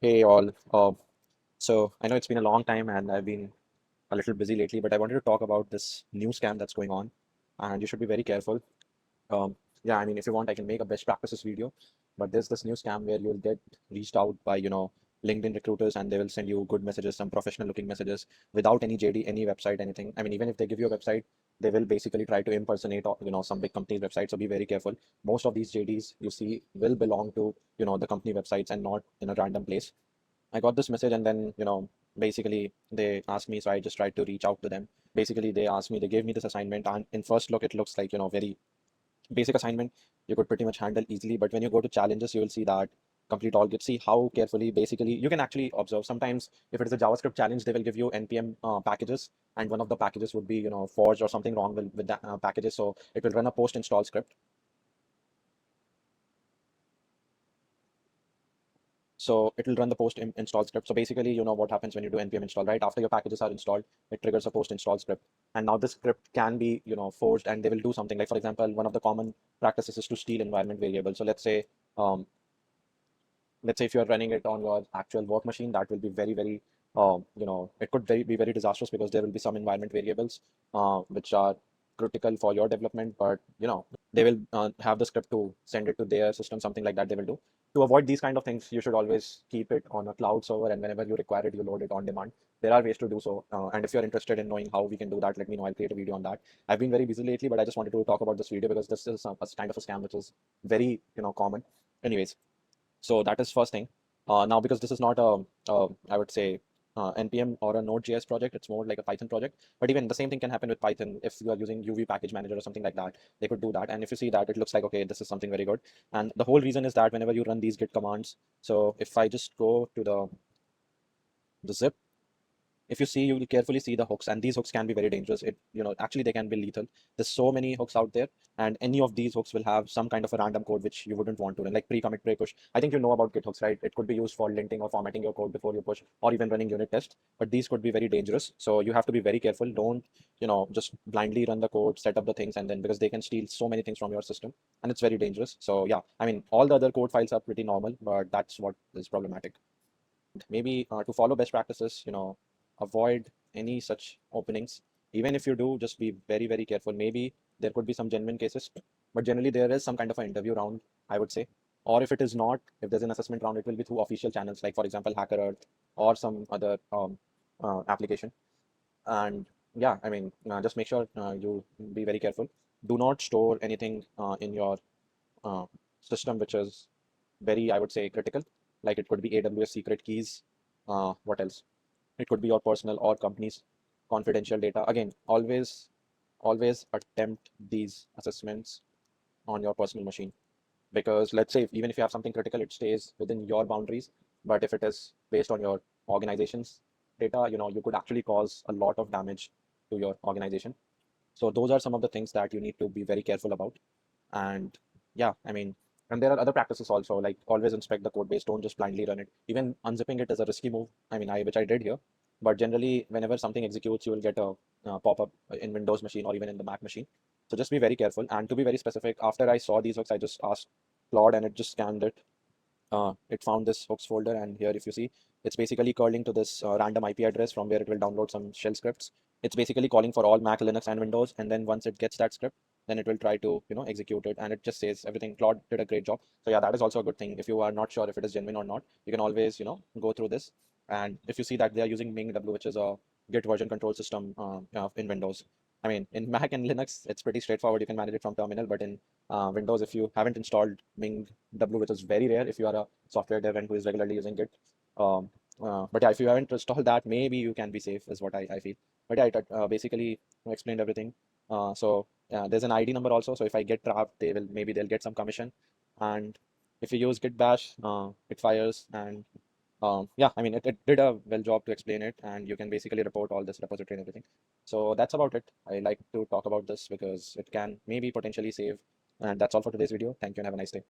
Hey all. So I know it's been a long time and I've been a little busy lately, but I wanted to talk about this new scam that's going on, and you should be very careful. Um, yeah, I mean, if you want, I can make a best practices video, but there's this new scam where you'll get reached out by, LinkedIn recruiters, and they will send you good messages, some professional looking messages without any JD, any website, anything. I mean, even if they give you a website, they will basically try to impersonate, some big company's website. So be very careful. Most of these JDs you see will belong to, the company websites and not in a random place. I got this message and then, basically they asked me, so I just tried to reach out to them. Basically, they asked me, they gave me this assignment, and in first look, it looks like, very basic assignment you could pretty much handle easily. But when you go to challenges, you will see that complete all get see how carefully basically you can actually observe. Sometimes if it is a JavaScript challenge, they will give you npm packages, and one of the packages would be forged or something wrong with that packages, so it will run a post install script. So it will run the post install script. So basically, you know what happens when you do npm install, right? After your packages are installed, it triggers a post install script. And now this script can be, forged, and they will do something like, for example, one of the common practices is to steal environment variables. So um, let's say if you're running it on your actual work machine, that will be very, very, it could be very disastrous, because there will be some environment variables which are critical for your development, but they will have the script to send it to their system, something like that they will do. To avoid these kind of things, you should always keep it on a cloud server, and whenever you require it, you load it on demand. There are ways to do so, and if you're interested in knowing how we can do that, let me know. I'll create a video on that. I've been very busy lately, but I just wanted to talk about this video because this is a kind of a scam which is very common. Anyways, so that is first thing. Now, because this is not I would say, NPM or a Node.js project, it's more like a Python project. But even the same thing can happen with Python. If you are using UV package manager or something like that, they could do that. And if you see that, it looks like, okay, this is something very good. And the whole reason is that whenever you run these Git commands, so if I just go to the zip, if you see, you will carefully see the hooks, and these hooks can be very dangerous. It actually they can be lethal. There's so many hooks out there, and any of these hooks will have some kind of a random code which you wouldn't want to run, like pre-commit, pre-push. I think you know about git hooks, right? It could be used for linting or formatting your code before you push, or even running unit tests. But these could be very dangerous, so you have to be very careful. Don't just blindly run the code, set up the things, and then, because they can steal so many things from your system, and it's very dangerous. So yeah, I mean, all the other code files are pretty normal, but that's what is problematic. Maybe to follow best practices, avoid any such openings. Even if you do, just be very, very careful. Maybe there could be some genuine cases, but generally there is some kind of an interview round, I would say. Or if it is not, if there's an assessment round, it will be through official channels, like for example Hacker Earth or some other application. And yeah, I mean, just make sure you be very careful. Do not store anything in your uh, system which is very, I would say, critical. Like it could be AWS secret keys. What else? It could be your personal or company's confidential data. Again, always attempt these assessments on your personal machine, because let's say even if you have something critical, it stays within your boundaries. But if it is based on your organization's data, you could actually cause a lot of damage to your organization. So those are some of the things that you need to be very careful about. And yeah, I mean, and there are other practices also, like always inspect the code base. Don't just blindly run it. Even unzipping it is a risky move. I mean, which I did here. But generally, whenever something executes, you will get a pop-up in Windows machine or even in the Mac machine. So just be very careful. And to be very specific, after I saw these hooks, I just asked Claude, and it just scanned it. It found this hooks folder, and here, if you see, it's basically curling to this random IP address from where it will download some shell scripts. It's basically calling for all Mac, Linux, and Windows, and then once it gets that script, then it will try to execute it, and it just says everything. Claude did a great job. So yeah, that is also a good thing. If you are not sure if it is genuine or not, you can always go through this. And if you see that they are using Ming W, which is a Git version control system in Windows. I mean, in Mac and Linux, it's pretty straightforward. You can manage it from terminal, but in Windows, if you haven't installed Ming W, which is very rare if you are a software dev and who is regularly using it. Um, but yeah, if you haven't installed that, maybe you can be safe, is what I feel. But yeah, it basically explained everything. So there's an ID number also. So if I get trapped, they'll get some commission. And if you use Git Bash, it fires. And yeah, I mean, it did a well job to explain it, and you can basically report all this repository and everything. So that's about it. I like to talk about this because it can maybe potentially save. And that's all for today's video. Thank you and have a nice day.